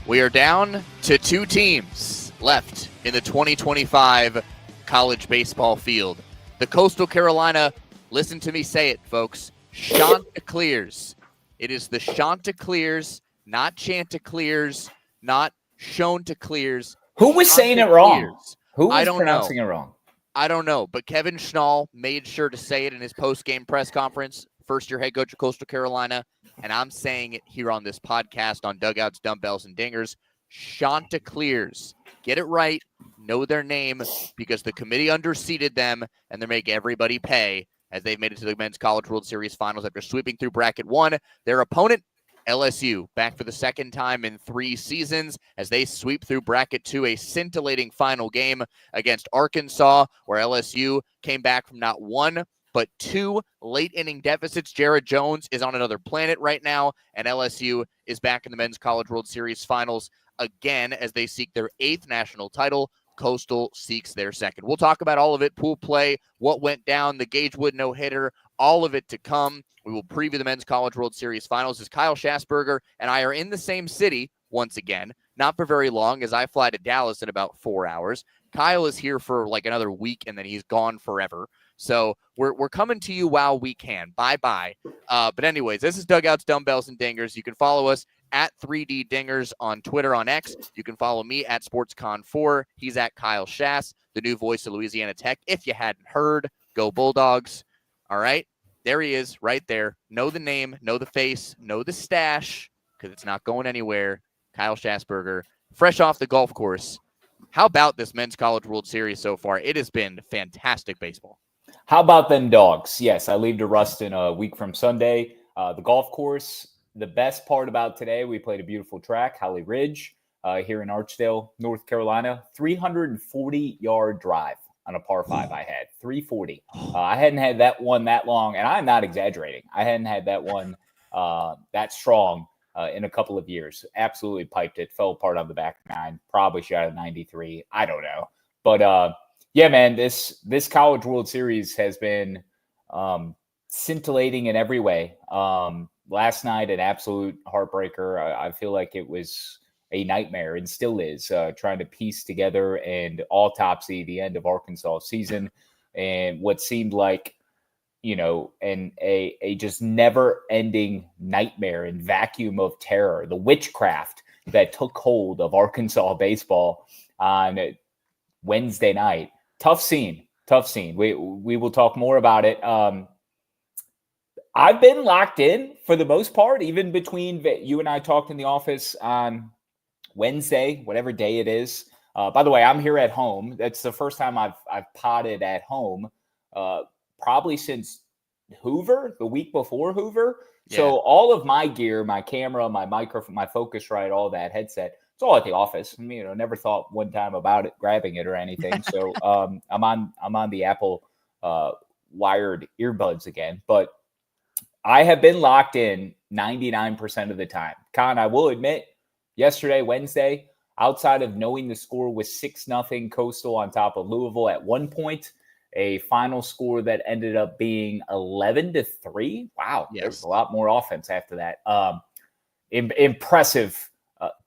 We are down to 2 teams left in the 2025 college baseball field. The Coastal Carolina, listen to me say it, folks, Chanticleers. It is the Chanticleers, not Chanticleers, not Chanticleers. Who was saying it wrong? Who was pronouncing it wrong? I don't know, but Kevin Schnall made sure to say it in his post-game press conference, first-year head coach of Coastal Carolina, and I'm saying it here on this podcast on Dugouts, Dumbbells, and Dingers. Chanticleers. Get it right. Know their name because the committee underseated them, and they're making everybody pay as they've made it to the Men's College World Series Finals after sweeping through Bracket 1. Their opponent, LSU, back for the second time in 3 seasons as they sweep through Bracket 2, a scintillating final game against Arkansas, where LSU came back from not 1, but 2 late-inning deficits. Jared Jones is on another planet right now, and LSU is back in the Men's College World Series Finals again as they seek their 8th national title. Coastal seeks their 2nd. We'll talk about all of it, pool play, what went down, the Gagewood no-hitter, all of it to come. We will preview the Men's College World Series Finals as Kyle Schassburger and I are in the same city once again, not for very long as I fly to Dallas in about 4 hours. Kyle is here for like another week and then he's gone forever. So we're coming to you while we can. Bye-bye. But anyways, this is Dugouts, Dumbbells, and Dingers. You can follow us at 3D Dingers on Twitter on X. You can follow me at SportsCon4. He's at Kyle Schass, the new voice of Louisiana Tech. If you hadn't heard, go Bulldogs. All right, there he is right there. Know the name, know the face, know the stash because it's not going anywhere. Kyle Schassburger, fresh off the golf course. How about this Men's College World Series so far? It has been fantastic baseball. How about them dogs? Yes, I leave to Ruston a week from Sunday. The golf course, the best part about today, we played a beautiful track, Holly Ridge, here in Archdale, North Carolina. 340-yard drive on a par 5 I had. 340. I hadn't had that one that long, and I'm not exaggerating. I hadn't had that one that strong in a couple of years. Absolutely piped it. Fell apart on the back 9. Probably shot a 93. I don't know. But, yeah, man, this College World Series has been scintillating in every way. Last night, an absolute heartbreaker. I feel like it was a nightmare and still is, trying to piece together and autopsy the end of Arkansas season and what seemed like, a just never-ending nightmare and vacuum of terror, the witchcraft that took hold of Arkansas baseball on Wednesday night. Tough scene. We will talk more about it. I've been locked in for the most part, even between you and I talked in the office on Wednesday, whatever day it is. By the way, I'm here at home. That's the first time I've potted at home, probably since Hoover, the week before Hoover. Yeah. So all of my gear, my camera, my microphone, my Focusrite, all that headset, it's all at the office. Never thought one time about it, grabbing it or anything. So I'm on the Apple wired earbuds again, but I have been locked in 99% of the time. Kahn, I will admit, yesterday, Wednesday, outside of knowing the score was 6-0 Coastal on top of Louisville at one point, a final score that ended up being 11-3. Wow, yes. There's a lot more offense after that. Impressive.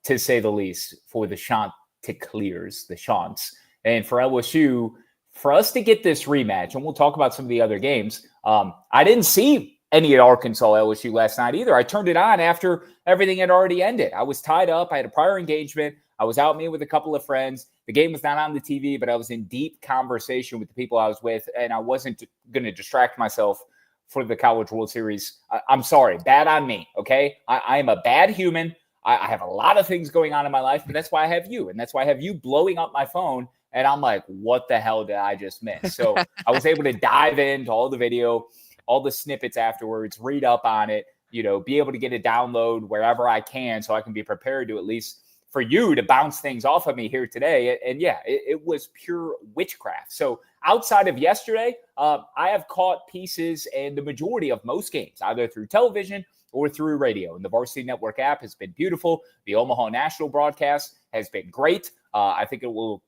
To say the least, for the Chanticleers, the Chants. And for LSU, for us to get this rematch, and we'll talk about some of the other games, I didn't see any at Arkansas LSU last night either. I turned it on after everything had already ended. I was tied up. I had a prior engagement. I was out meeting with a couple of friends. The game was not on the TV, but I was in deep conversation with the people I was with, and I wasn't going to distract myself for the College World Series. I'm sorry. Bad on me, okay? I am a bad human. I have a lot of things going on in my life, but that's why I have you. And that's why I have you blowing up my phone. And I'm like, what the hell did I just miss? So I was able to dive into all the video, all the snippets afterwards, read up on it, be able to get a download wherever I can so I can be prepared to at least for you to bounce things off of me here today. And yeah, it was pure witchcraft. So outside of yesterday, I have caught pieces and the majority of most games, either through television or through radio. And the Varsity Network app has been beautiful. The Omaha National broadcast has been great. I think it will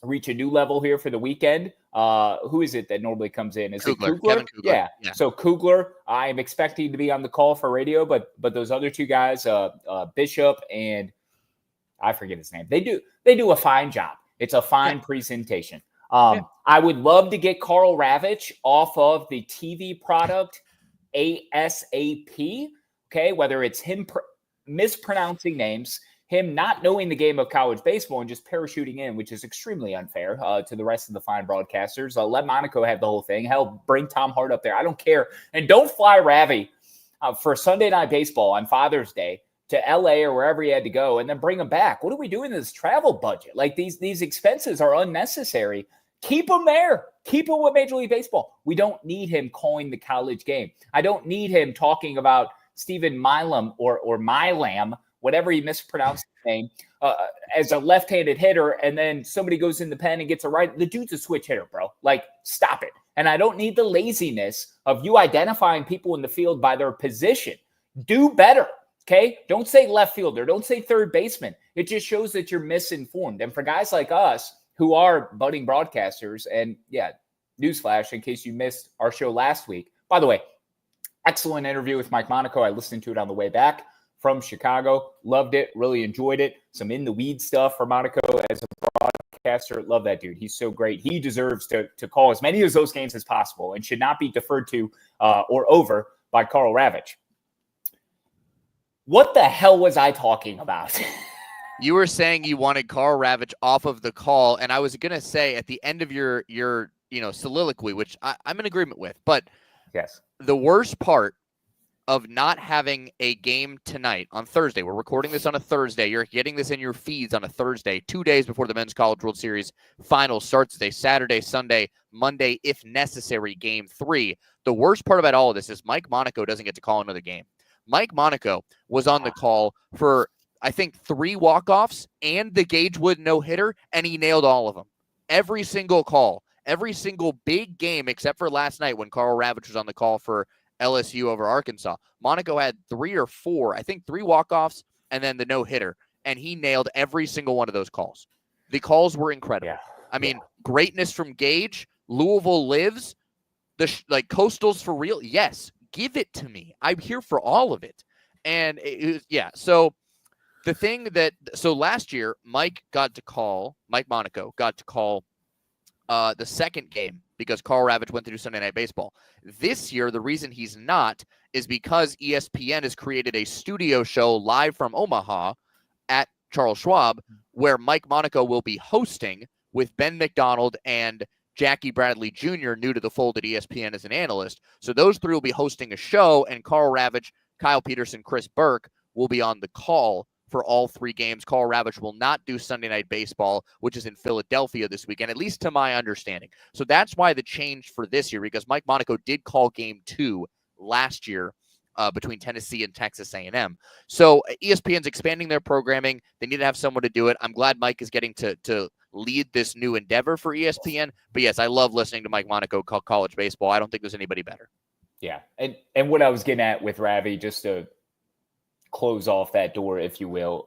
reach a new level here for the weekend. Who is it that normally comes in? Is Kugler, it Kugler? Kevin Kugler. Yeah. So Kugler, I am expecting to be on the call for radio, but those other two guys, Bishop and I forget his name. They do a fine job. It's a fine presentation. I would love to get Karl Ravech off of the TV product ASAP. Okay, whether it's him mispronouncing names, him not knowing the game of college baseball and just parachuting in, which is extremely unfair to the rest of the fine broadcasters. Let Monaco have the whole thing. Hell, bring Tom Hart up there. I don't care. And don't fly Ravi for Sunday Night Baseball on Father's Day to LA or wherever he had to go and then bring him back. What are we doing in this travel budget? Like these expenses are unnecessary. Keep him there. Keep him with Major League Baseball. We don't need him calling the college game. I don't need him talking about Stephen Milam or Milam, whatever he mispronounced his name, as a left-handed hitter, and then somebody goes in the pen and gets a right. The dude's a switch hitter, bro. Like, stop it. And I don't need the laziness of you identifying people in the field by their position. Do better, okay? Don't say left fielder. Don't say third baseman. It just shows that you're misinformed. And for guys like us who are budding broadcasters, and yeah, newsflash, in case you missed our show last week. By the way, excellent interview with Mike Monaco. I listened to it on the way back from Chicago. Loved it. Really enjoyed it. Some in the weed stuff for Monaco as a broadcaster. Love that dude. He's so great. He deserves to call as many of those games as possible and should not be deferred to or over by Karl Ravech. What the hell was I talking about? You were saying you wanted Karl Ravech off of the call, and I was going to say at the end of your soliloquy, which I'm in agreement with, but yes, the worst part of not having a game tonight on Thursday, we're recording this on a Thursday, you're getting this in your feeds on a Thursday, 2 days before the Men's College World Series final starts today, Saturday, Sunday, Monday, if necessary, game 3. The worst part about all of this is Mike Monaco doesn't get to call another game. Mike Monaco was on the call for, I think, 3 walk-offs and the Gagewood no-hitter, and he nailed all of them. Every single call, every single big game except for last night when Karl Ravech was on the call for LSU over Arkansas. Monaco had 3 or 4, I think 3 walk-offs and then the no-hitter, and he nailed every single one of those calls. The calls were incredible. Yeah. I mean, greatness from Gage, Louisville lives, like Coastal's for real. Yes, give it to me. I'm here for all of it. And so the thing so last year, Mike Monaco got to call the second game because Karl Ravech went to do Sunday Night Baseball. This year, the reason he's not is because ESPN has created a studio show live from Omaha at Charles Schwab where Mike Monaco will be hosting with Ben McDonald and Jackie Bradley Jr., new to the fold at ESPN as an analyst. So those 3 will be hosting a show, and Karl Ravech, Kyle Peterson, Chris Burke will be on the call for all 3 games. Karl Ravech will not do Sunday Night Baseball, which is in Philadelphia this weekend, at least to my understanding. So that's why the change for this year, because Mike Monaco did call game 2 last year between Tennessee and Texas A&M. So ESPN's expanding their programming. They need to have someone to do it. I'm glad Mike is getting to lead this new endeavor for ESPN. But yes, I love listening to Mike Monaco call college baseball. I don't think there's anybody better. Yeah. And what I was getting at with Ravi, just to close off that door, if you will,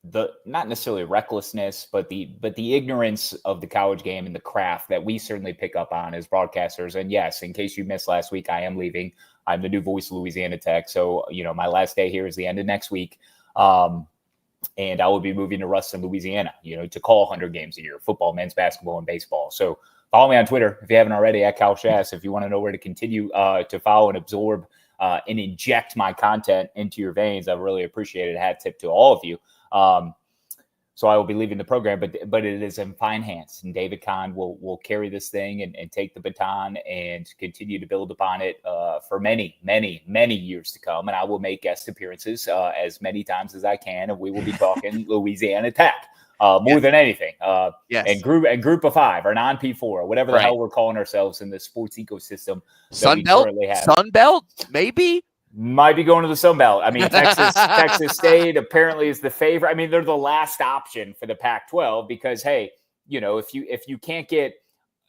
the not necessarily recklessness, but the ignorance of the college game and the craft that we certainly pick up on as broadcasters. And yes, in case you missed last week, I am leaving. I'm the new voice of Louisiana Tech. So, my last day here is the end of next week. And I will be moving to Ruston, Louisiana, to call 100 games a year, football, men's basketball, and baseball. So follow me on Twitter if you haven't already, at Cal Schass, if you want to know where to continue to follow and absorb and inject my content into your veins. I really appreciate it. Hat tip to all of you. So I will be leaving the program, but it is in fine hands. And David Kahn will carry this thing and take the baton and continue to build upon it for many, many, many years to come. And I will make guest appearances as many times as I can, and we will be talking Louisiana Tech more than anything. And group of 5 or non-P4 or whatever the hell we're calling ourselves in the sports ecosystem. Sunbelt, maybe. Might be going to the Sun Belt. I mean, Texas State apparently is the favorite. I mean, they're the last option for the Pac-12 because, hey, if you can't get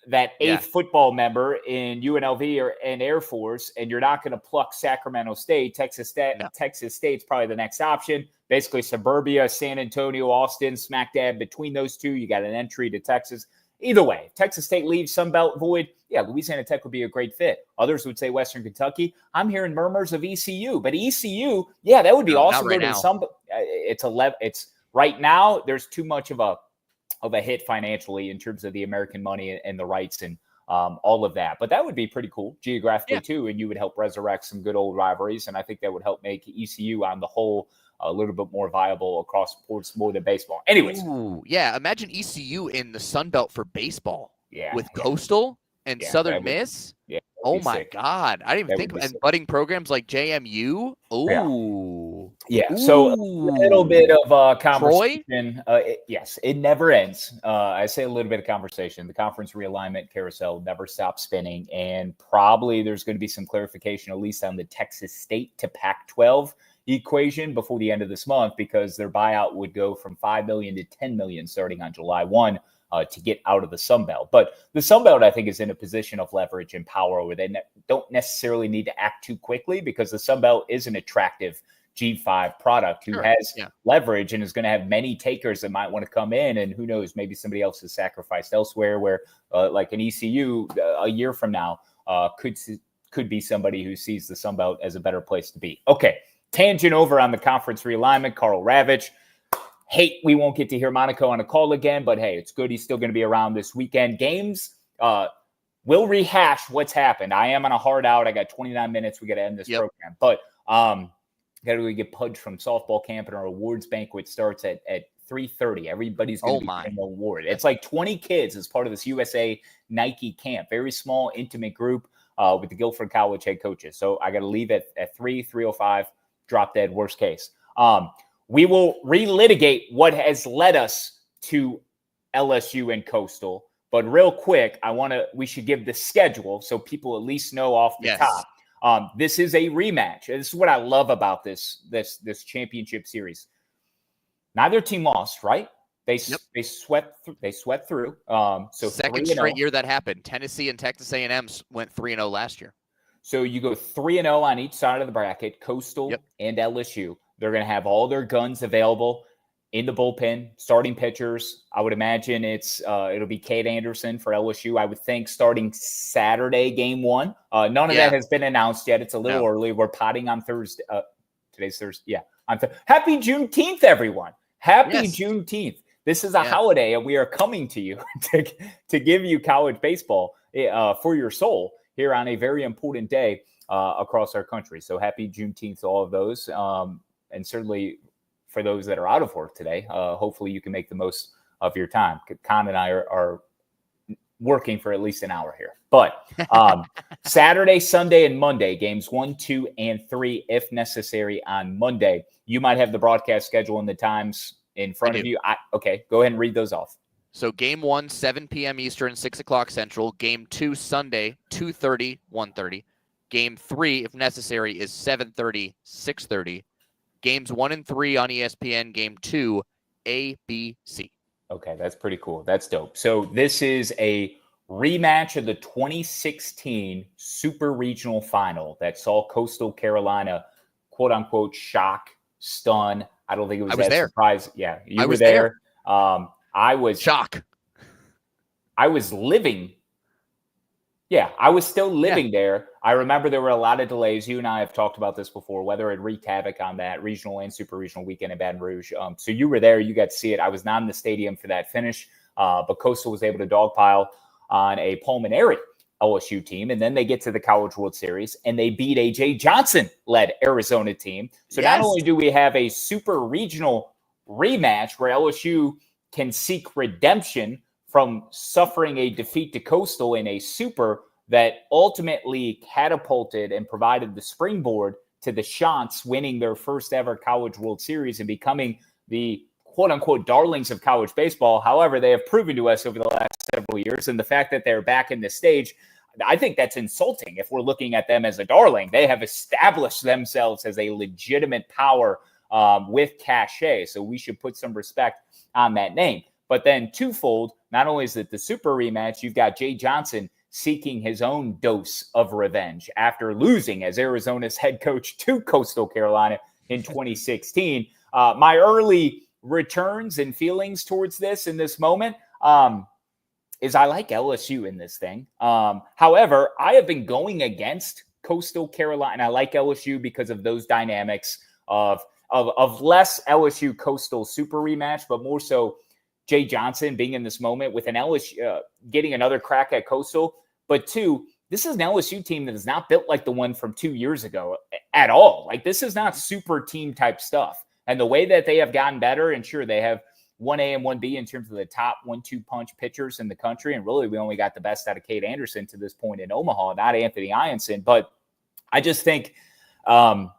that 8th football member in UNLV or an Air Force, and you're not going to pluck Sacramento State, Texas State's probably the next option. Basically, suburbia, San Antonio, Austin, smack dab between those 2. You got an entry to Texas. Either way, if Texas State leaves Sun Belt void, Louisiana Tech would be a great fit. Others would say Western Kentucky. I'm hearing murmurs of ECU, but ECU, that would be awesome. Right now. It's right now, there's too much of a hit financially in terms of the American money and the rights and all of that. But that would be pretty cool geographically too, and you would help resurrect some good old rivalries. And I think that would help make ECU on the whole a little bit more viable across sports more than baseball. Anyways. Ooh, yeah. Imagine ECU in the Sun Belt for baseball with Coastal and Southern Miss. Oh my God. I didn't even think about and budding programs like JMU. Ooh. Yeah. So a little bit of conversation. Yes, it never ends. I say a little bit of conversation. The conference realignment carousel never stops spinning. And probably there's going to be some clarification, at least on the Texas State to Pac-12 equation before the end of this month, because their buyout would go from $5 million to $10 million starting on July 1 to get out of the Sun Belt. But the Sun Belt, I think, is in a position of leverage and power where they don't necessarily need to act too quickly, because the Sun Belt is an attractive G5 product who has leverage and is going to have many takers that might want to come in. And who knows, maybe somebody else is sacrificed elsewhere where like an ECU a year from now could be somebody who sees the Sun Belt as a better place to be. Okay. Tangent over on the conference realignment. Karl Ravech. Hate we won't get to hear Monaco on a call again, but hey, it's good he's still going to be around this weekend. Games will rehash what's happened. I am on a hard out. I got 29 minutes. We got to end this program. But got to get pudged from softball camp, and our awards banquet starts at 3:30. Everybody's going to be getting an award. It's like 20 kids as part of this USA Nike camp. Very small, intimate group with the Guilford College head coaches. So I got to leave at 3:05. Drop dead, worst case. We will relitigate what has led us to LSU and Coastal. But real quick, we should give the schedule so people at least know off the top. This is a rematch. This is what I love about this championship series. Neither team lost, right? They swept through. So second straight year that happened. Tennessee and Texas A&M went 3-0 last year. So you go 3-0 on each side of the bracket, Coastal and LSU. They're going to have all their guns available in the bullpen, starting pitchers. I would imagine it'll be Cade Anderson for LSU. I would think starting Saturday, game 1. None of that has been announced yet. It's a little early. We're potting on Thursday. Today's Thursday. Yeah. Happy Juneteenth, everyone. Happy Juneteenth. This is a holiday, and we are coming to you to give you college baseball for your soul here on a very important day across our country. So happy Juneteenth to all of those. And certainly for those that are out of work today, hopefully you can make the most of your time. Kahn and I are working for at least an hour here. But Saturday, Sunday, and Monday, games 1, 2, and 3, if necessary on Monday. You might have the broadcast schedule and the times in front of you. Okay, go ahead and read those off. So game 1, 7 p.m. Eastern, 6 o'clock Central. Game 2, Sunday, 2:30, 1:30. Game 3, if necessary, is 7:30, 6:30. Games 1 and 3 on ESPN. Game 2, ABC. Okay, that's pretty cool. That's dope. So this is a rematch of the 2016 Super Regional Final that saw Coastal Carolina, quote unquote, shock, stun. I don't think it was that surprise. Yeah, you were there. I was shock. I was living. Yeah, I was still living there. I remember there were a lot of delays. You and I have talked about this before, whether it wreaked havoc on that regional and super regional weekend in Baton Rouge. So you were there. You got to see it. I was not in the stadium for that finish, but Coastal was able to dogpile on a pulmonary LSU team. And then they get to the College World Series, and they beat a Jay Johnson-led Arizona team. So not only do we have a super regional rematch where LSU can seek redemption from suffering a defeat to Coastal in a super that ultimately catapulted and provided the springboard to the Chants winning their first ever College World Series and becoming the quote-unquote darlings of college baseball. However, they have proven to us over the last several years, and the fact that they're back in this stage, I think that's insulting if we're looking at them as a darling. They have established themselves as a legitimate power with cachet, so we should put some respect on that name. But then twofold, not only is it the super rematch, you've got Jay Johnson seeking his own dose of revenge after losing as Arizona's head coach to Coastal Carolina in 2016. My early returns and feelings towards this in this moment is I like LSU in this thing. However, I have been going against Coastal Carolina. I like LSU because of those dynamics of of less LSU Coastal Super rematch, but more so Jay Johnson being in this moment with an LSU getting another crack at Coastal. But two, this is an LSU team that is not built like the one from 2 years ago at all. Like, this is not super team type stuff. And the way that they have gotten better, and sure, they have 1A and 1B in terms of the top 1-2 punch pitchers in the country. And really, we only got the best out of Cade Anderson to this point in Omaha, not Anthony Ianson. But I just think LSU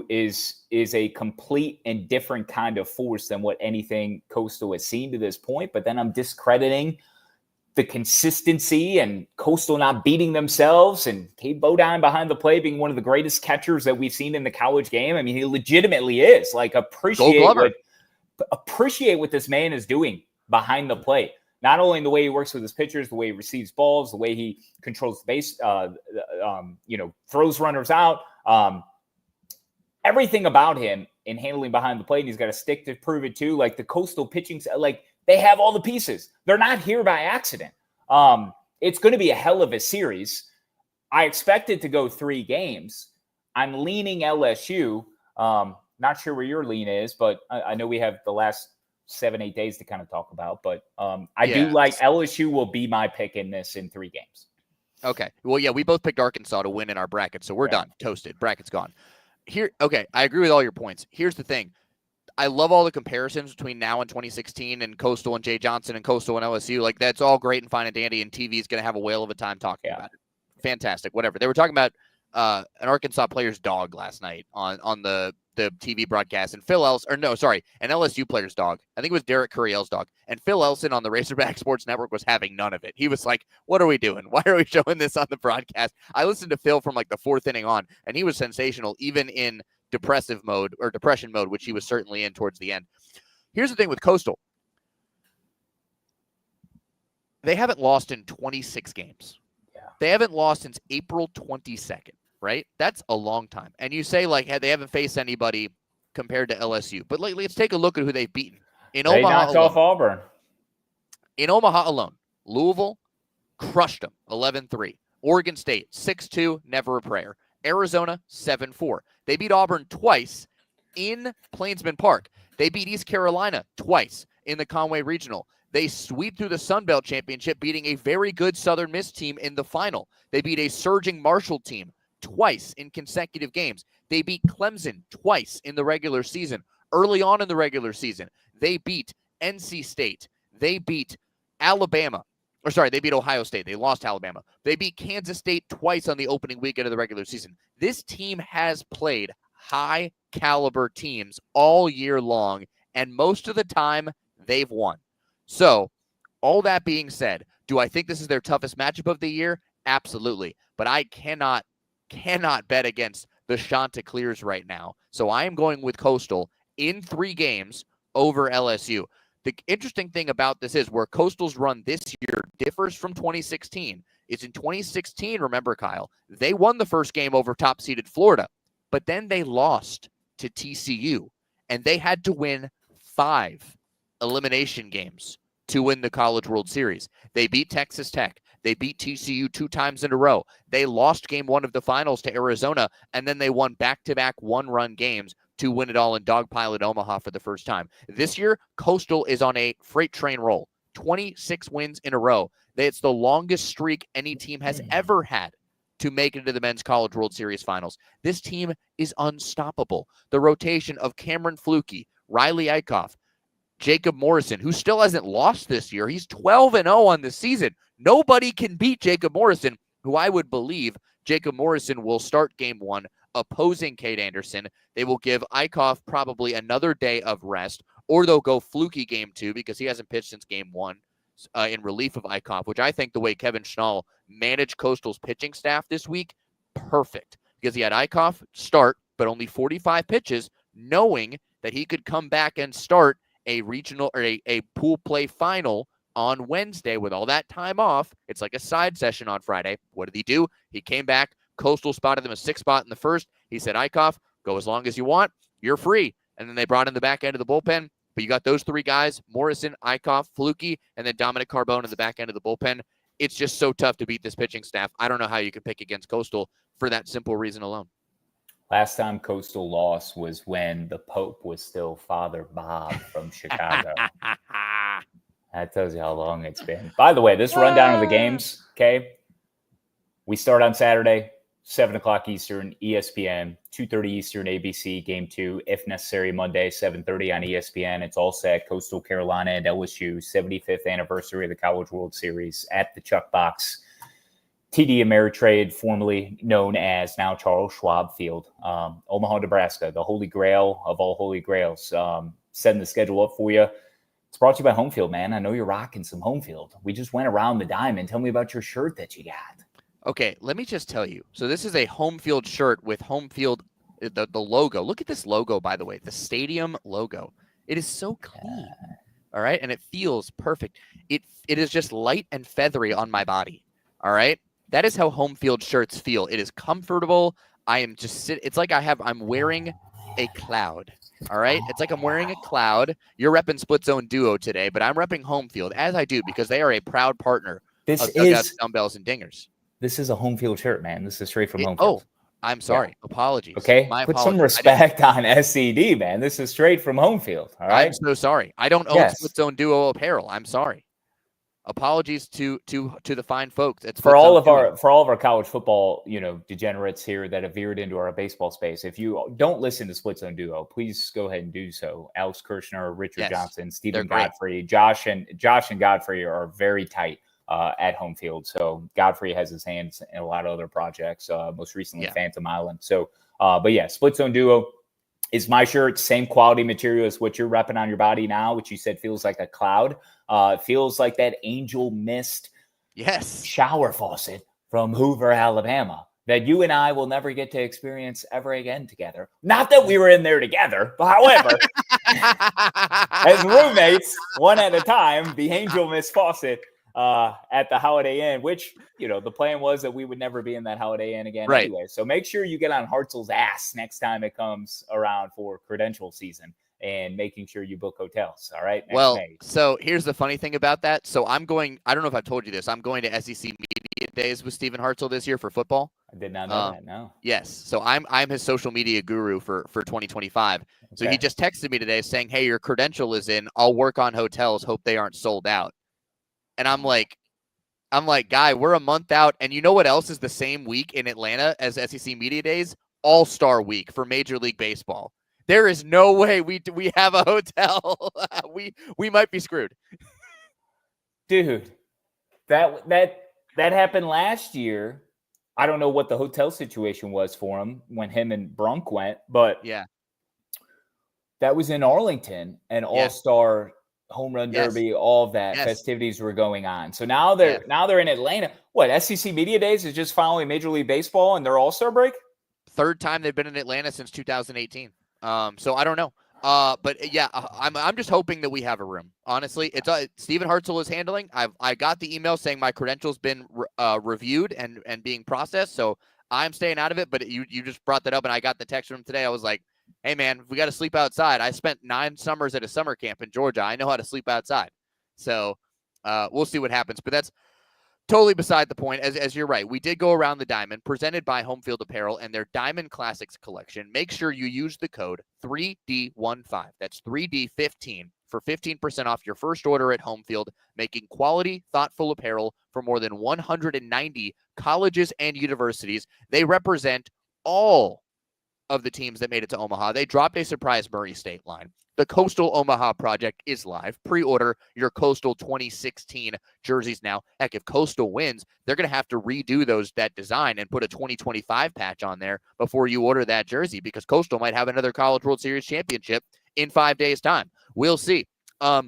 is a complete and different kind of force than what anything Coastal has seen to this point. But then I'm discrediting the consistency and Coastal not beating themselves and Cade Bodine behind the plate being one of the greatest catchers that we've seen in the college game. I mean, he legitimately is. Like, appreciate what this man is doing behind the plate. Not only in the way he works with his pitchers, the way he receives balls, the way he controls the base, throws runners out, everything about him in handling behind the plate. And he's got a stick to prove it too. Like, the Coastal pitching, like, they have all the pieces. They're not here by accident. It's going to be a hell of a series. I expect it to go 3 games. I'm leaning LSU. Not sure where your lean is, but I know we have the last 7-8 days to kind of talk about. But I do like LSU will be my pick in this in 3 games. Okay. Well, yeah, we both picked Arkansas to win in our bracket, so we're done. Toasted. Bracket's gone. Okay, I agree with all your points. Here's the thing. I love all the comparisons between now and 2016 and Coastal and Jay Johnson and Coastal and LSU. Like, that's all great and fine and dandy, and TV is going to have a whale of a time talking about it. Fantastic, whatever. They were talking about an Arkansas player's dog last night on the TV broadcast, and an LSU player's dog. I think it was Derek Curiel's dog. And Phil Elson on the Razorback Sports Network was having none of it. He was like, what are we doing? Why are we showing this on the broadcast? I listened to Phil from like the 4th inning on, and he was sensational, even in depression mode, which he was certainly in towards the end. Here's the thing with Coastal. They haven't lost in 26 games. Yeah. They haven't lost since April 22nd, right? That's a long time. And you say, like, hey, they haven't faced anybody compared to LSU. But let's take a look at who they've beaten. They knocked off Auburn. In Omaha alone, Louisville crushed them 11-3. Oregon State 6-2, never a prayer. Arizona 7-4. They beat Auburn twice in Plainsman Park. They beat East Carolina twice in the Conway Regional. They sweep through the Sun Belt Championship, beating a very good Southern Miss team in the final. They beat a surging Marshall team twice in consecutive games. They beat Clemson twice in the regular season. Early on in the regular season, they beat NC State. They beat Alabama. They beat Ohio State. They lost Alabama. They beat Kansas State twice on the opening weekend of the regular season. This team has played high-caliber teams all year long, and most of the time, they've won. So, all that being said, do I think this is their toughest matchup of the year? Absolutely. But I cannot bet against the Chanticleers right now. So, I am going with Coastal in 3 games over LSU. The interesting thing about this is where Coastal's run this year differs from 2016. It's in 2016, remember, Kyle, they won the first game over top-seeded Florida, but then they lost to TCU, and they had to win 5 elimination games to win the College World Series. They beat Texas Tech. They beat TCU 2 times in a row. They lost game 1 of the finals to Arizona, and then they won back-to-back 1-run games to win it all in Dogpile at Omaha for the first time. This year, Coastal is on a freight train roll. 26 wins in a row. It's the longest streak any team has ever had to make it into the Men's College World Series finals. This team is unstoppable. The rotation of Cameron Flukie, Riley Eichhoff, Jacob Morrison, who still hasn't lost this year. He's 12-0 on the season. Nobody can beat Jacob Morrison, who I would believe Jacob Morrison will start game 1 opposing Cade Anderson. They will give Eichhoff probably another day of rest, or they'll go Flukie game 2 because he hasn't pitched since game 1 in relief of Eichhoff, which I think the way Kevin Schnall managed Coastal's pitching staff this week, perfect. Because he had Eichhoff start, but only 45 pitches, knowing that he could come back and start a regional or a pool play final on Wednesday with all that time off. It's like a side session on Friday. What did he do? He came back. Coastal spotted them a 6 spot in the first. He said, Eichhoff, go as long as you want. You're free. And then they brought in the back end of the bullpen. But you got those 3 guys, Morrison, Eichhoff, Flukie, and then Dominic Carbone in the back end of the bullpen. It's just so tough to beat this pitching staff. I don't know how you can pick against Coastal for that simple reason alone. Last time Coastal lost was when the Pope was still Father Bob from Chicago. That tells you how long it's been. By the way, this rundown of the games, okay? We start on Saturday, 7 o'clock Eastern, ESPN, 2:30 Eastern, ABC, Game 2. If necessary, Monday, 7:30 on ESPN. It's all set. Coastal Carolina and LSU, 75th anniversary of the College World Series at the Chuck Box. TD Ameritrade, formerly known as now Charles Schwab Field. Omaha, Nebraska, the holy grail of all holy grails. Setting the schedule up for you. It's brought to you by Home Field, man. I know you're rocking some Home Field. We just went around the diamond. Tell me about your shirt that you got. Okay, let me just tell you. So this is a Home Field shirt with Home Field, the logo. Look at this logo, by the way, the stadium logo. It is so clean, all right? And it feels perfect. It is just light and feathery on my body, all right? That is how Home Field shirts feel. It is comfortable. I am just it's like I'm wearing a cloud. All right. It's like I'm wearing a cloud. You're repping Split Zone Duo today, but I'm repping Home Field, as I do, because they are a proud partner of Dugouts, Dumbbells, and Dingers. This is a Home Field shirt, man. This is straight from Home Field. Oh, I'm sorry. Yeah. Apologies. Okay. Put some respect on SCD, man. This is straight from Home Field. All right. I'm so sorry. I don't own Split Zone Duo apparel. I'm sorry. Apologies to the fine folks. It's for all of our college football, degenerates here that have veered into our baseball space. If you don't listen to Split Zone Duo, please go ahead and do so. Alex Kirshner, Richard Johnson, Stephen Godfrey, Josh and Godfrey are very tight at Home Field. So Godfrey has his hands in a lot of other projects. Most recently, Phantom Island. So, but yeah, Split Zone Duo is my shirt. Same quality material as what you're repping on your body now, which you said feels like a cloud. It feels like that angel mist shower faucet from Hoover, Alabama, that you and I will never get to experience ever again together. Not that we were in there together, but however, as roommates, one at a time, the angel mist faucet at the Holiday Inn, which, the plan was that we would never be in that Holiday Inn again anyway. So make sure you get on Hartzell's ass next time it comes around for credential season. And making sure you book hotels. All right. So here's the funny thing about that. So I don't know if I've told you this. I'm going to SEC Media Days with Stephen Hartzell this year for football. I did not know that. No. Yes. So I'm his social media guru for 2025. Okay. So he just texted me today saying, "Hey, your credential is in. I'll work on hotels. Hope they aren't sold out." And I'm like, guy, we're a month out. And you know what else is the same week in Atlanta as SEC Media Days? All-Star Week for Major League Baseball. There is no way we have a hotel. we might be screwed. Dude, that happened last year. I don't know what the hotel situation was for him when him and Brunk went, but that was in Arlington, and All-Star Home Run Derby, all of that festivities were going on. So now they're in Atlanta. What, SEC Media Days is just following Major League Baseball and their All-Star break? Third time they've been in Atlanta since 2018. So I don't know. But I'm just hoping that we have a room. Honestly, it's Stephen Hartzell is handling. I got the email saying my credentials been reviewed and being processed. So I'm staying out of it. But you just brought that up, and I got the text from him today. I was like, hey man, we got to sleep outside. I spent 9 summers at a summer camp in Georgia. I know how to sleep outside. So we'll see what happens. But that's totally beside the point, as you're right. We did go around the diamond, presented by Home Field Apparel and their Diamond Classics collection. Make sure you use the code 3D15. That's 3D15 for 15% off your first order at Home Field, making quality, thoughtful apparel for more than 190 colleges and universities. They represent all of the teams that made it to Omaha. They dropped a surprise Murray State line. The Coastal Omaha project is live. Pre-order your Coastal 2016 jerseys now. Heck, if Coastal wins, they're going to have to redo that design and put a 2025 patch on there before you order that jersey, because Coastal might have another College World Series championship in 5 days' time. We'll see. But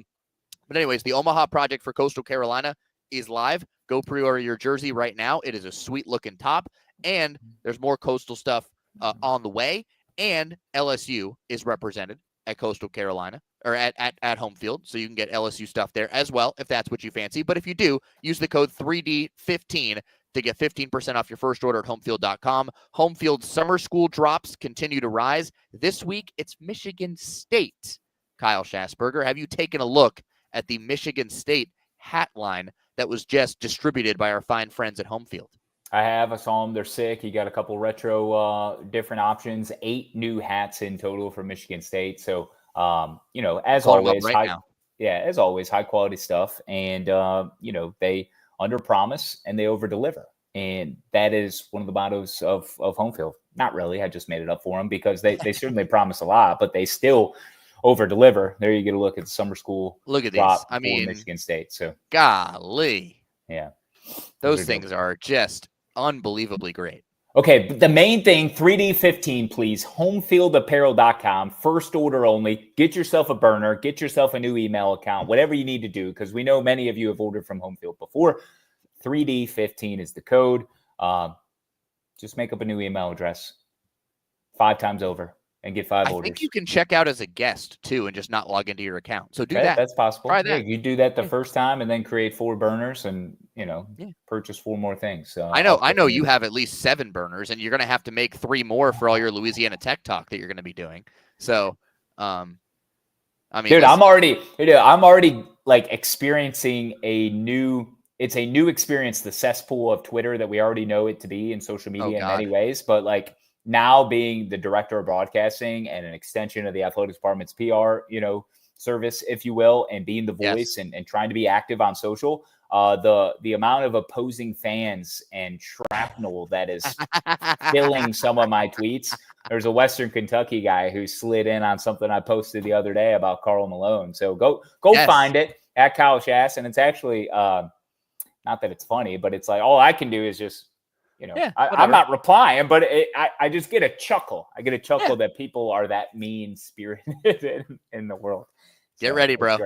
anyways, the Omaha project for Coastal Carolina is live. Go pre-order your jersey right now. It is a sweet-looking top, and there's more Coastal stuff on the way, and LSU is represented at Coastal Carolina, or at Home Field, so you can get LSU stuff there as well if that's what you fancy. But if you do, use the code 3D15 to get 15% off your first order at homefield.com. Home Field summer school drops continue to rise. This week, it's Michigan State. Kyle Schassburger, have you taken a look at the Michigan State hat line that was just distributed by our fine friends at Home Field? I have. I saw them. They're sick. You got a couple retro different options. 8 new hats in total for Michigan State. So, as Pulling them up always, right now. high quality stuff. And, they under promise and they over deliver. And that is one of the mottos of home field. Not really. I just made it up for them because they certainly promise a lot, but they still over deliver. There you get a look at the summer school. Look at drop this. I for mean, Michigan State. So, golly. yeah. Those things are just unbelievably great. Okay, but the main thing, 3D15, please. Homefieldapparel.com. First order only. Get yourself a burner. Get yourself a new email account. Whatever you need to do, because we know many of you have ordered from Homefield before. 3D15 is the code. Just make up a new email address 5 times over and get 5 orders. I think you can check out as a guest, too, and just not log into your account. So do that. That's possible. Try that. You do that the first time and then create 4 burners and, purchase 4 more things. I know you have at least 7 burners, and you're going to have to make 3 more for all your Louisiana Tech talk that you're going to be doing. So, I mean, dude, I'm already like experiencing it's a new experience, the cesspool of Twitter that we already know it to be in social media in many ways. But like now being the director of broadcasting and an extension of the athletics department's PR, service, if you will, and being the voice and trying to be active on social, the amount of opposing fans and shrapnel that is filling some of my tweets. There's a Western Kentucky guy who slid in on something I posted the other day about Karl Malone. So go find it at Kyle Schass. And it's actually not that it's funny, but it's like all I can do is just I'm not replying, but I just get a chuckle. I get a chuckle that people are that mean spirited in the world. Get ready, bro.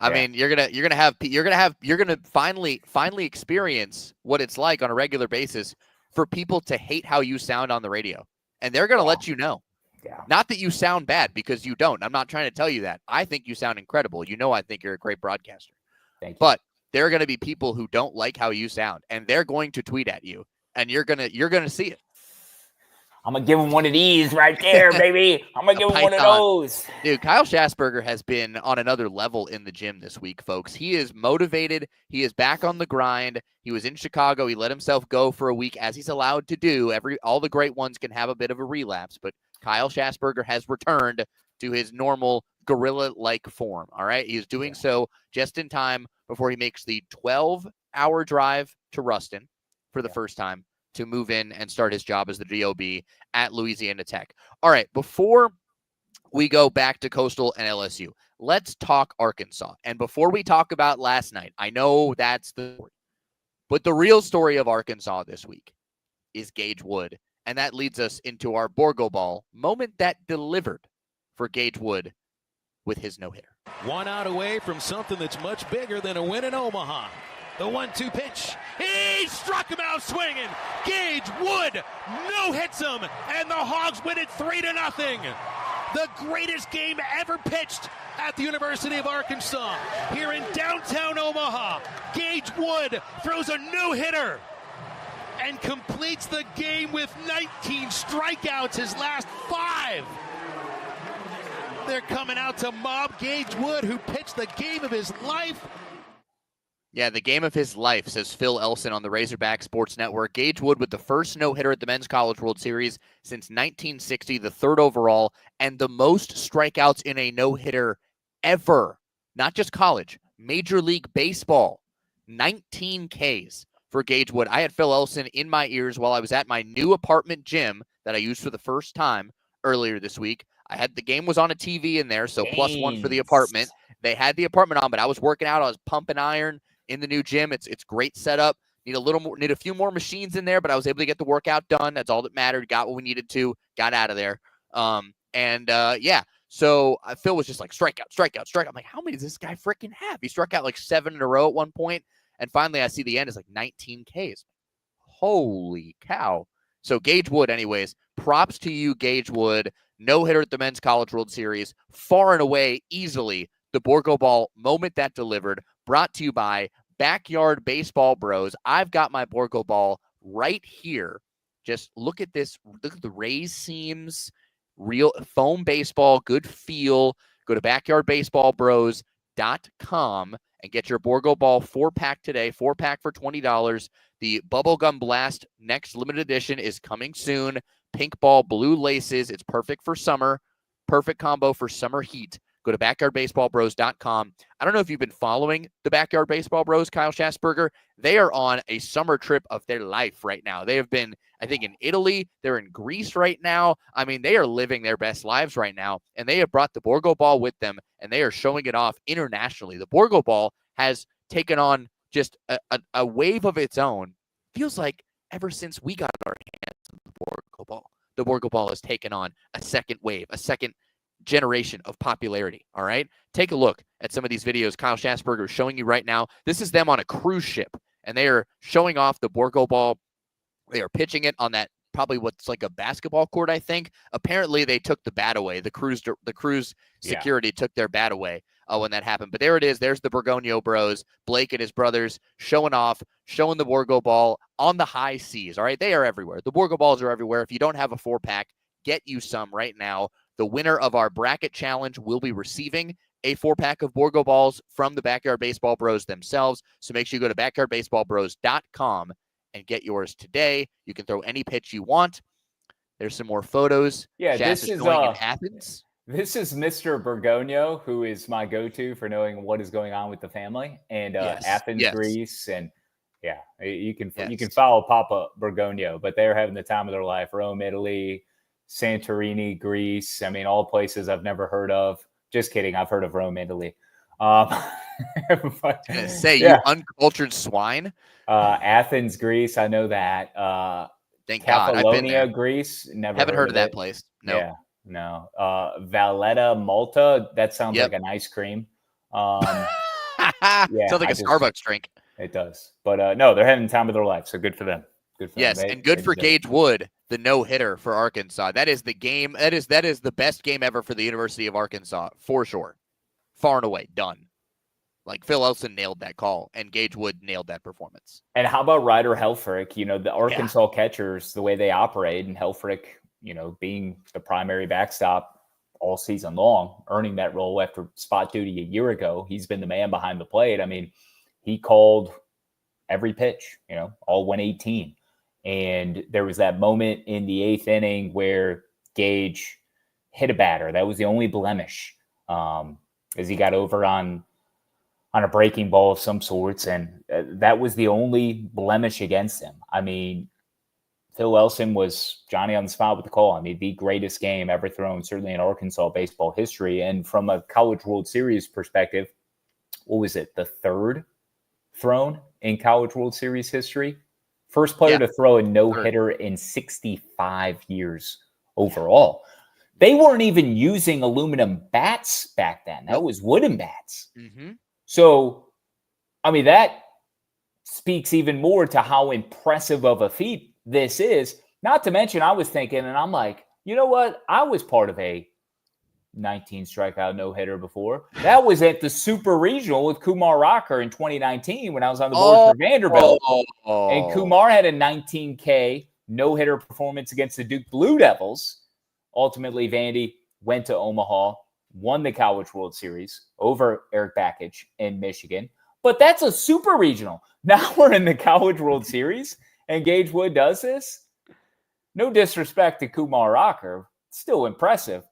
I mean, you're gonna finally experience what it's like on a regular basis for people to hate how you sound on the radio, and they're gonna let you know. Yeah. Not that you sound bad, because you don't. I'm not trying to tell you that. I think you sound incredible. I think you're a great broadcaster. Thank you. But there are going to be people who don't like how you sound, and they're going to tweet at you, and you're gonna see it. I'm going to give him one of these right there, baby. I'm going to give him one of those. Dude, Kyle Schassburger has been on another level in the gym this week, folks. He is motivated. He is back on the grind. He was in Chicago. He let himself go for a week, as he's allowed to do. All the great ones can have a bit of a relapse, but Kyle Schassburger has returned to his normal gorilla-like form, all right? He is doing so just in time before he makes the 12-hour drive to Ruston for the first time to move in and start his job as the DOB at Louisiana Tech. All right, before we go back to Coastal and LSU, let's talk Arkansas. And before we talk about last night, I know that's the story, but the real story of Arkansas this week is Gage Wood. And that leads us into our Borgo Ball moment that delivered for Gage Wood with his no-hitter. 1 out away from something that's much bigger than a win in Omaha. The 1-2 pitch. He struck him out swinging. Gage Wood no-hits him, and the Hogs win it 3-0. The greatest game ever pitched at the University of Arkansas. Here in downtown Omaha, Gage Wood throws a no-hitter and completes the game with 19 strikeouts, his last 5. They're coming out to mob Gage Wood, who pitched the game of his life. Yeah, the game of his life, says Phil Elson on the Razorback Sports Network. Gage Wood with the first no-hitter at the Men's College World Series since 1960, the 3rd overall, and the most strikeouts in a no-hitter ever. Not just college, Major League Baseball. 19 Ks for Gage Wood. I had Phil Elson in my ears while I was at my new apartment gym that I used for the first time earlier this week. The game was on a TV in there, so +1 for the apartment. They had the apartment on, but I was working out. I was pumping iron in the new gym. It's great setup. Need a few more machines in there, but I was able to get the workout done. That's all that mattered. Got what we needed to. Got out of there. So Phil was just like strikeout. I'm like, how many does this guy freaking have? He struck out like 7 in a row at one point, and finally I see the end is like 19 Ks. Holy cow! So Gage Wood, anyways. Props to you, Gage Wood. No-hitter at the Men's College World Series. Far and away, easily, the Borgo Ball moment that delivered. Brought to you by Backyard Baseball Bros. I've got my Borgo Ball right here. Just look at this. Look at the raised seams. Real foam baseball. Good feel. Go to backyardbaseballbros.com and get your Borgo Ball 4-pack today. 4-pack for $20. The Bubblegum Blast next limited edition is coming soon. Pink ball, blue laces. It's perfect for summer. Perfect combo for summer heat. Go to backyardbaseballbros.com. I don't know if you've been following the Backyard Baseball Bros, Kyle Schassburger. They are on a summer trip of their life right now. They have been, I think, in Italy. They're in Greece right now. I mean, they are living their best lives right now, and they have brought the Borgo Ball with them, and they are showing it off internationally. The Borgo Ball has taken on just a wave of its own. Feels like ever since we got our hands on the Borgo Ball has taken on a second wave, a second generation of popularity. All right, take a look at some of these videos Kyle Schassburger is showing you right now. This is them on a cruise ship, and they are showing off the Borgo Ball. They are pitching it on that probably what's like a basketball court, I think. Apparently they took the bat away. The cruise security took their bat away when that happened. But there it is. There's the Bergonio Bros, Blake and his brothers showing off, showing the Borgo Ball on the high seas. All right, they are everywhere. The Borgo Balls are everywhere. If you don't have a 4-pack, get you some right now. The winner of our bracket challenge will be receiving a 4-pack of Borgo Balls from the Backyard Baseball Bros themselves. So make sure you go to backyardbaseballbros.com and get yours today. You can throw any pitch you want. There's some more photos. Yeah, This is going in Athens. This is Mr. Bergonio, who is my go-to for knowing what is going on with the family, and Athens, Greece, and you can follow Papa Bergonio, but they're having the time of their life. Rome, Italy, Santorini, Greece. I mean, all places I've never heard of. Just kidding. I've heard of Rome, Italy. You uncultured swine. Athens, Greece. I know that. Thank God. I've been there. Greece. Never haven't heard of that it. place. No. Yeah, no. Valletta, Malta. That sounds like an ice cream. Sounds like a Starbucks drink. It does. But no, they're having the time of their life. So good for them. Good for them. And good for Gage Wood, the no-hitter for Arkansas. That is the game. That is the best game ever for the University of Arkansas, for sure. Far and away, done. Like, Phil Elson nailed that call, and Gage Wood nailed that performance. And how about Ryder Helfrich? You know, the Arkansas catchers, the way they operate, and Helfrich, you know, being the primary backstop all season long, earning that role after spot duty a year ago. He's been the man behind the plate. I mean, he called every pitch, you know, all 118. And there was that moment in the 8th inning where Gage hit a batter. That was the only blemish, as he got over on a breaking ball of some sorts. And that was the only blemish against him. I mean, Phil Elson was Johnny on the spot with the call. I mean, the greatest game ever thrown, certainly in Arkansas baseball history. And from a College World Series perspective, what was it? The third thrown in College World Series history. First player to throw a no-hitter in 65 years overall. They weren't even using aluminum bats back then. That was wooden bats. Mm-hmm. So, I mean, that speaks even more to how impressive of a feat this is. Not to mention, I was thinking, and I'm like, you know what? I was part of a 19 strikeout no-hitter before. That was at the Super Regional with Kumar Rocker in 2019 when I was on the board for Vanderbilt. And Kumar had a 19K no-hitter performance against the Duke Blue Devils. Ultimately, Vandy went to Omaha, won the College World Series over Eric Bakich in Michigan. But that's a Super Regional. Now we're in the College World Series, and Gage Wood does this. No disrespect to Kumar Rocker. Still impressive.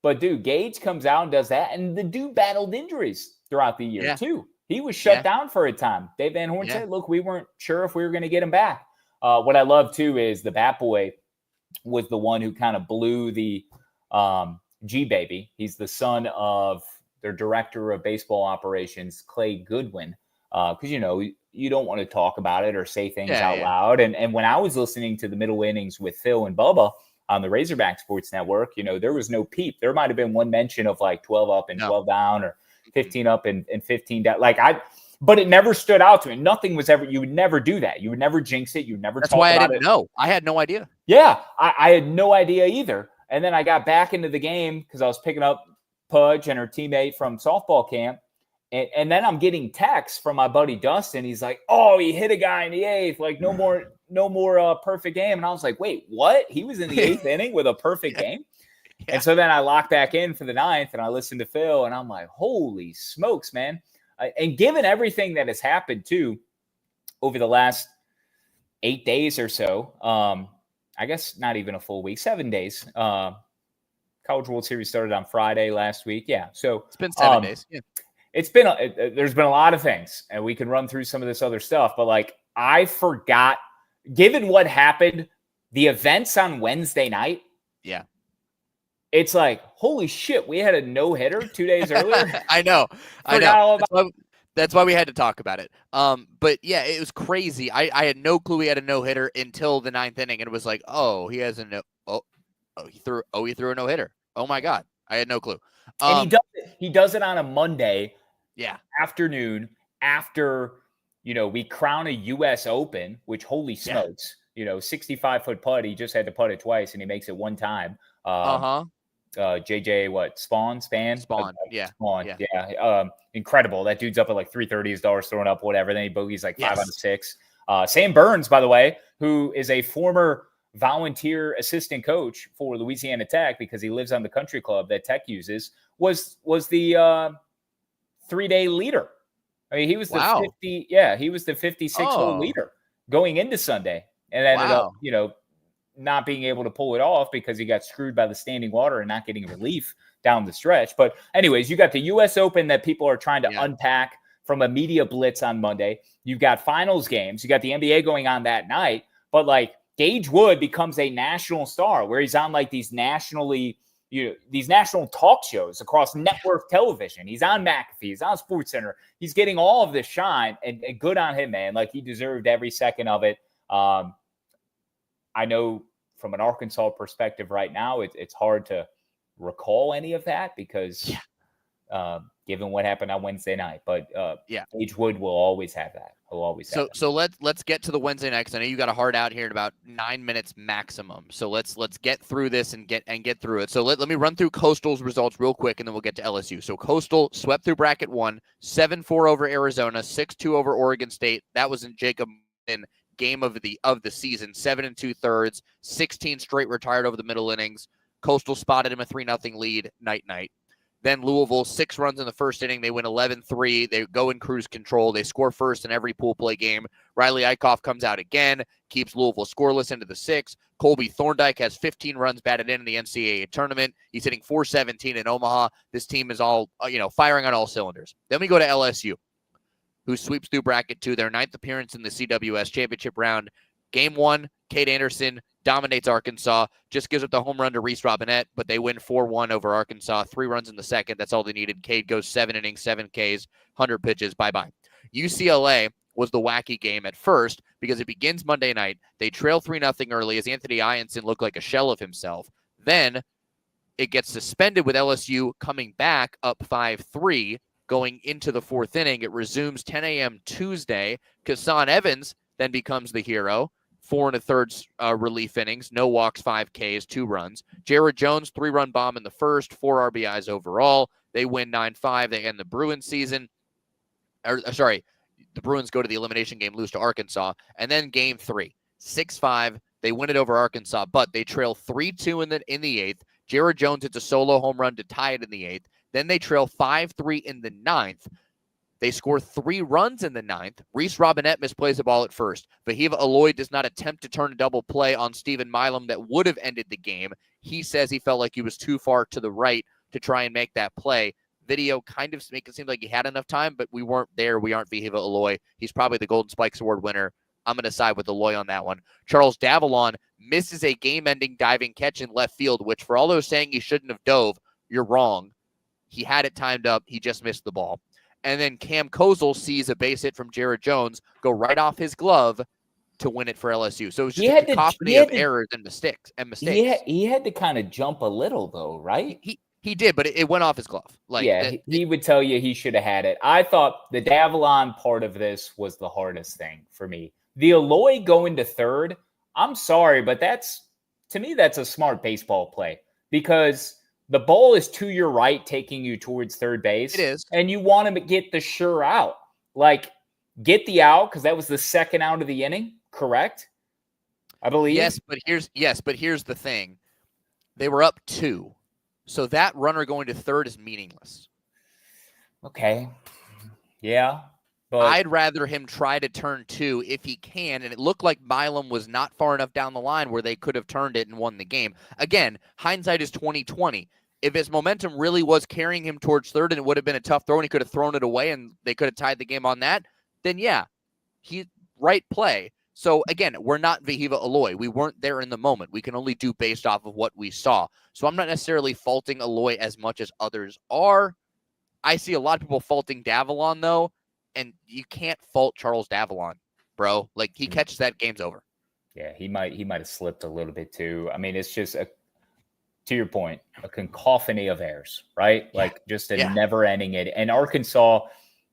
But, dude, Gage comes out and does that, and the dude battled injuries throughout the year, too. He was shut down for a time. Dave Van Horn said, look, we weren't sure if we were going to get him back. What I love, too, is the Bat Boy was the one who kind of blew the G-Baby. He's the son of their director of baseball operations, Clay Goodwin, because, you know, you don't want to talk about it or say things out loud. And when I was listening to the middle innings with Phil and Bubba on the Razorback Sports Network, you know, there was no peep. There might have been one mention of like 12 up and 12 down or 15 up and 15 down. But it never stood out to me. Nothing was ever, you would never do that. You would never jinx it. You would never talk about it. That's why I didn't know. I had no idea. Yeah, I had no idea either. And then I got back into the game because I was picking up Pudge and her teammate from softball camp. And then I'm getting texts from my buddy Dustin. He's like, oh, he hit a guy in the 8th. Like, no more perfect game. And I was like, wait, what? He was in the 8th inning with a perfect game? Yeah. And so then I locked back in for the 9th, and I listened to Phil, and I'm like, holy smokes, man. And given everything that has happened too over the last 8 days or so, I guess not even a full week, 7 days. College World Series started on Friday last week. Yeah. So it's been 7 days. Yeah. It's been, there's been a lot of things, and we can run through some of this other stuff, but like, I forgot, given what happened, the events on Wednesday night. Yeah. It's like, holy shit, we had a no-hitter 2 days earlier. I know. That's why we had to talk about it. But yeah, it was crazy. I had no clue he had a no-hitter until the 9th inning, and it was like, oh, he has a no. He threw a no-hitter. Oh my God, I had no clue. And he does it on a Monday, afternoon after we crown a U.S. Open, which holy smokes, 65-foot putt. He just had to putt it twice, and he makes it one time. JJ Spawn, incredible. That dude's up at like 3:30. His dollar's throwing up, whatever. Then he bogeys like 5 out of 6. Sam Burns, by the way, who is a former volunteer assistant coach for Louisiana Tech because he lives on the country club that Tech uses, was the 3-day leader. I mean, he was the 50. Yeah, he was the 56-hole leader going into Sunday, and ended up, not being able to pull it off because he got screwed by the standing water and not getting relief down the stretch. But anyways, you got the U.S. Open that people are trying to unpack from a media blitz on Monday. You've got finals games. You got the NBA going on that night. But like Gage Wood becomes a national star where he's on like these national talk shows across network television. He's on McAfee. He's on SportsCenter. He's getting all of this shine, and good on him, man. Like, he deserved every second of it. I know from an Arkansas perspective right now, it's hard to recall any of that because given what happened on Wednesday night. But Gage Wood will always have that. He'll always have that. So let's get to the Wednesday night, because I know you got a hard out here in about 9 minutes maximum. So let's get through this and get through it. So let me run through Coastal's results real quick, and then we'll get to LSU. So Coastal swept through bracket 1, 7-4 over Arizona, 6-2 over Oregon State. That was in Jacob game of the season. 7 2/3, 16 straight retired over the middle innings. Coastal spotted him a 3-0 lead night. Then Louisville, 6 runs in the first inning. They win 11-3. They go in cruise control. They score first in every pool play game. Riley Eichhoff comes out again, keeps Louisville scoreless into the 6th. Colby Thorndike has 15 runs batted in the NCAA tournament. He's hitting .417 in Omaha. This team is all firing on all cylinders. Then we go to LSU, who sweeps through bracket 2, their 9th appearance in the CWS championship round. Game 1, Cade Anderson dominates Arkansas, just gives up the home run to Reese Robinette, but they win 4-1 over Arkansas, 3 runs in the second. That's all they needed. Cade goes 7 innings, 7 Ks, 100 pitches, bye-bye. UCLA was the wacky game at first because it begins Monday night. They trail 3-0 early as Anthony Ianson looked like a shell of himself. Then it gets suspended with LSU coming back up 5-3. Going into the 4th inning, it resumes 10 a.m. Tuesday. Kassan Evans then becomes the hero. 4 1/3 relief innings, no walks, 5 Ks, 2 runs. Jared Jones, 3-run bomb in the first, 4 RBIs overall. They win 9-5. They end the Bruins season. The Bruins go to the elimination game, lose to Arkansas. And then game 3, 6-5. They win it over Arkansas, but they trail 3-2 in the 8th. Jared Jones hits a solo home run to tie it in the 8th. Then they trail 5-3 in the 9th. They score 3 runs in the 9th. Reese Robinette misplays the ball at first. Vahiva Aloy does not attempt to turn a double play on Stephen Milam that would have ended the game. He says he felt like he was too far to the right to try and make that play. Video kind of make it seem like he had enough time, but we weren't there. We aren't Vahiva Aloy. He's probably the Golden Spikes Award winner. I'm going to side with Aloy on that one. Charles Davalon misses a game-ending diving catch in left field, which for all those saying he shouldn't have dove, you're wrong. He had it timed up. He just missed the ball. And then Cam Kozel sees a base hit from Jared Jones go right off his glove to win it for LSU. So it was just a cacophony of errors and mistakes. He had to kind of jump a little, though, right? He did, but it went off his glove. He would tell you he should have had it. I thought the Davalon part of this was the hardest thing for me. The Aloy going to third, I'm sorry, but to me, that's a smart baseball play because the ball is to your right, taking you towards third base. It is. And you want to get the sure out. Like, get the out, because that was the second out of the inning, correct? I believe. Yes, but here's the thing. They were up 2. So that runner going to third is meaningless. Okay. Yeah. But I'd rather him try to turn 2 if he can, and it looked like Milam was not far enough down the line where they could have turned it and won the game. Again, hindsight is 20/20. If his momentum really was carrying him towards third and it would have been a tough throw and he could have thrown it away and they could have tied the game on that, then yeah, right play. So again, we're not Vahiva Aloy. We weren't there in the moment. We can only do based off of what we saw. So I'm not necessarily faulting Aloy as much as others are. I see a lot of people faulting Davalon though. And you can't fault Charles Davalon, bro. Like, he catches that, game's over. Yeah, he might have slipped a little bit too. I mean, it's just to your point, a cacophony of errors, right? Yeah. Like just a never-ending it. And Arkansas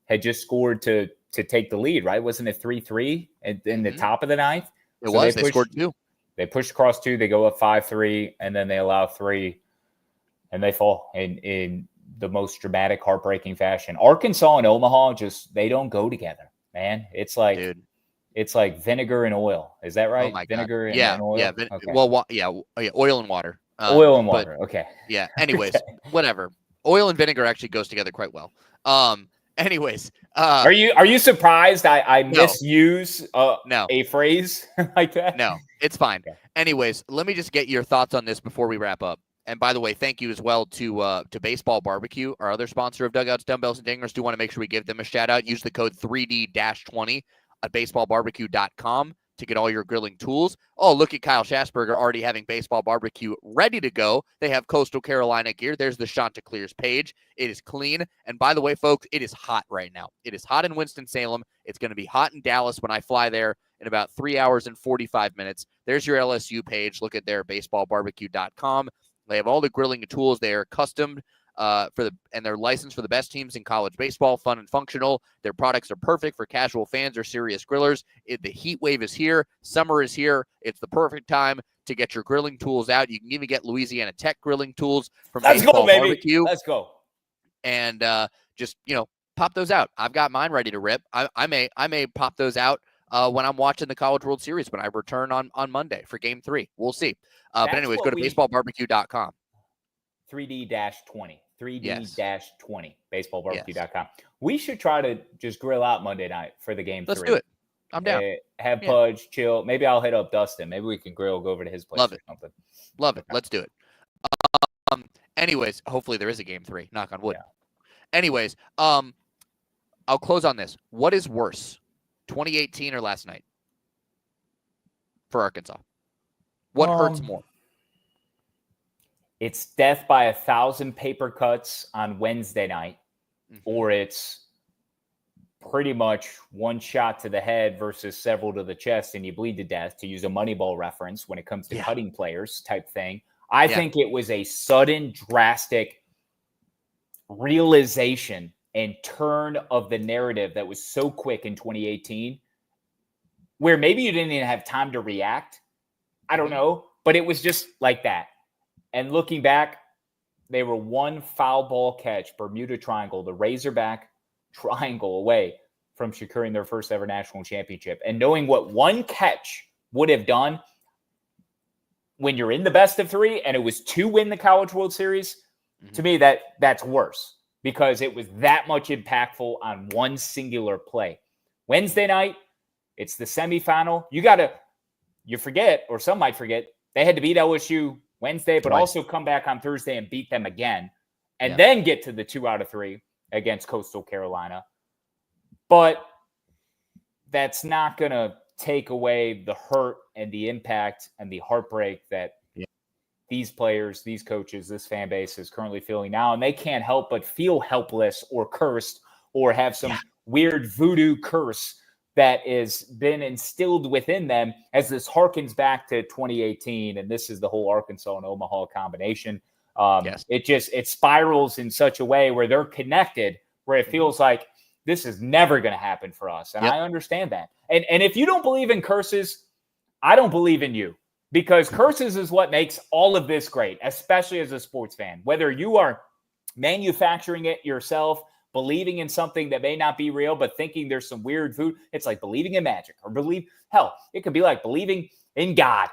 had just scored to take the lead, right? Wasn't it 3-3 in the top of the ninth? It was. They scored 2. They pushed across 2. They go up 5-3, and then they allow 3, and they fall in the most dramatic, heartbreaking fashion. Arkansas and Omaha they don't go together, man. It's like, It's like vinegar and oil. Is that right? Oh my vinegar God. and oil? Yeah. Okay. Well, oil and water. Oil and water. Okay. Yeah. Anyways, whatever. Oil and vinegar actually goes together quite well. Anyways, are you surprised I misuse a phrase like that? No, it's fine. Okay. Anyways, let me just get your thoughts on this before we wrap up. And by the way, thank you as well to Baseball Barbecue, our other sponsor of Dugouts, Dumbbells, and Dingers. Do want to make sure we give them a shout out. Use the code 3D-20 at baseballbarbecue.com to get all your grilling tools. Oh, look at Kyle Schassburger already having Baseball Barbecue ready to go. They have Coastal Carolina gear. There's the Chanticleers page. It is clean. And by the way, folks, it is hot right now. It is hot in Winston-Salem. It's going to be hot in Dallas when I fly there in about 3 hours and 45 minutes. There's your LSU page. Look at their baseballbarbecue.com. They have all the grilling tools. They are custom and they're licensed for the best teams in college baseball, fun and functional. Their products are perfect for casual fans or serious grillers. The heat wave is here. Summer is here. It's the perfect time to get your grilling tools out. You can even get Louisiana Tech grilling tools from Baseball Barbecue. Let's go. And just, pop those out. I've got mine ready to rip. I may pop those out when I'm watching the College World Series when I return on Monday for Game 3. We'll see. But anyways, go to baseballbarbecue.com. 3D-20. 3D-20. Baseballbarbecue.com. We should try to just grill out Monday night for the Game 3. Let's do it. I'm down. Have Pudge, chill. Maybe I'll hit up Dustin. Maybe we can go over to his place or something. Love it. Let's do it. Anyways, hopefully there is a Game 3. Knock on wood. Yeah. Anyways, I'll close on this. What is worse, 2018 or last night for Arkansas? What hurts more? It's death by 1,000 paper cuts on Wednesday night, or it's pretty much one shot to the head versus several to the chest and you bleed to death, to use a Moneyball reference when it comes to cutting players type thing. I think it was a sudden, drastic realization and turn of the narrative that was so quick in 2018 where maybe you didn't even have time to react. I don't know, but it was just like that. And looking back, they were one foul ball catch, Bermuda Triangle, the Razorback Triangle away from securing their first ever national championship. And knowing what one catch would have done when you're in the best of 3 and it was to win the College World Series, to me, that's worse because it was that much impactful on one singular play. Wednesday night, it's the semifinal. You forget, or some might forget, they had to beat LSU Wednesday, but also come back on Thursday and beat them again, and then get to the 2 out of 3 against Coastal Carolina. But that's not going to take away the hurt and the impact and the heartbreak that these players, these coaches, this fan base is currently feeling now. And they can't help but feel helpless or cursed or have some weird voodoo curse that has been instilled within them as this harkens back to 2018. And this is the whole Arkansas and Omaha combination. It spirals in such a way where they're connected, where it feels like this is never going to happen for us. And I understand that. And if you don't believe in curses, I don't believe in you, because curses is what makes all of this great, especially as a sports fan, whether you are manufacturing it yourself, believing in something that may not be real, but thinking there's some weird food. It's like believing in magic, or it could be like believing in God.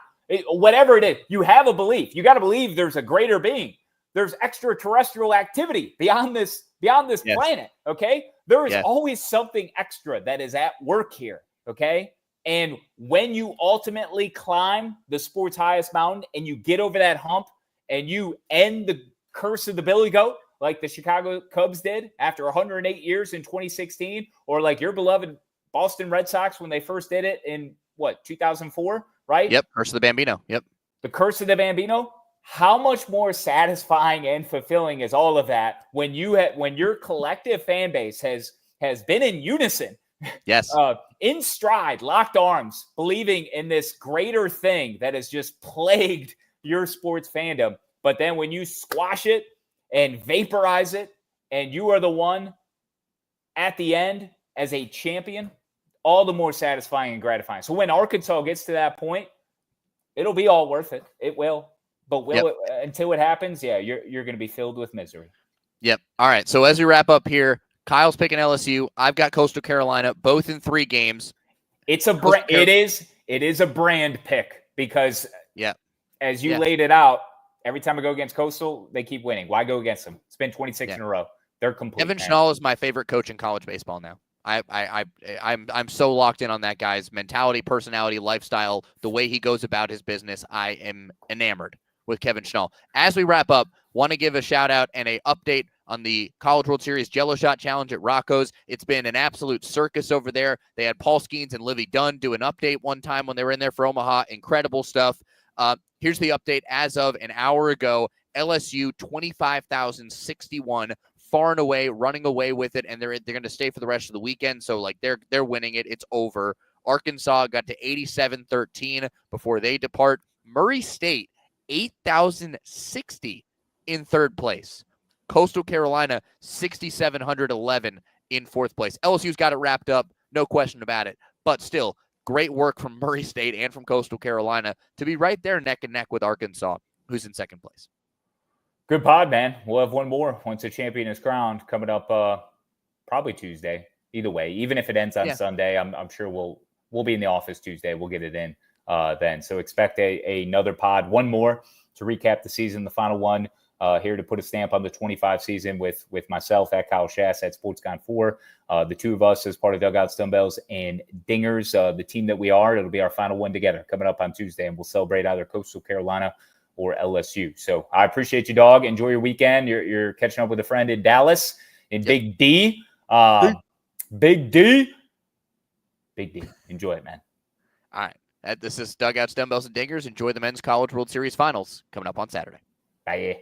Whatever it is, you have a belief. You got to believe there's a greater being. There's extraterrestrial activity beyond this planet. Okay. There is Yeah. always something extra that is at work here, okay? And when you ultimately climb the sport's highest mountain and you get over that hump and you end the curse of the Billy Goat, like the Chicago Cubs did after 108 years in 2016, or like your beloved Boston Red Sox when they first did it in, 2004, right? Yep. Curse of the Bambino. Yep. The curse of the Bambino. How much more satisfying and fulfilling is all of that when your collective fan base has been in unison, Yes. in stride, locked arms, believing in this greater thing that has just plagued your sports fandom. But then when you squash it and vaporize it, and you are the one at the end as a champion, all the more satisfying and gratifying. So when Arkansas gets to that point, it'll be all worth it. It will. But until it happens, you're going to be filled with misery. Yep. All right. So as we wrap up here, Kyle's picking LSU. I've got Coastal Carolina, both in 3 games. It's a it is a brand pick because as you laid it out, every time I go against Coastal, they keep winning. Why go against them? It's been 26 in a row. They're complete. Kevin Schnall is my favorite coach in college baseball now. I'm so locked in on that guy's mentality, personality, lifestyle, the way he goes about his business. I am enamored with Kevin Schnall. As we wrap up, want to give a shout out and a update on the College World Series Jello Shot Challenge at Rocco's. It's been an absolute circus over there. They had Paul Skeens and Livy Dunn do an update one time when they were in there for Omaha. Incredible stuff. Here's the update as of an hour ago. LSU 25,061, far and away, running away with it, and they're going to stay for the rest of the weekend. So like they're winning it. It's over. Arkansas got to 87-13 before they depart. Murray State 8,060 in 3rd place. Coastal Carolina 6,711 in 4th place. LSU's got it wrapped up, no question about it. But still, great work from Murray State and from Coastal Carolina to be right there neck and neck with Arkansas, who's in 2nd place. Good pod, man. We'll have one more once a champion is crowned coming up probably Tuesday. Either way, even if it ends on Sunday, I'm sure we'll be in the office Tuesday. We'll get it in then. So expect another pod, one more to recap the season, the final one. Here to put a stamp on the 25 season with myself at Kyle Schass at SportsCon4. The 2 of us as part of Dugouts, Dumbbells, and Dingers, the team that we are. It'll be our final one together coming up on Tuesday, and we'll celebrate either Coastal Carolina or LSU. So I appreciate you, dog. Enjoy your weekend. You're catching up with a friend in Dallas in Big D. Big D. Enjoy it, man. All right. This is Dugouts, Dumbbells, and Dingers. Enjoy the Men's College World Series Finals coming up on Saturday. Bye.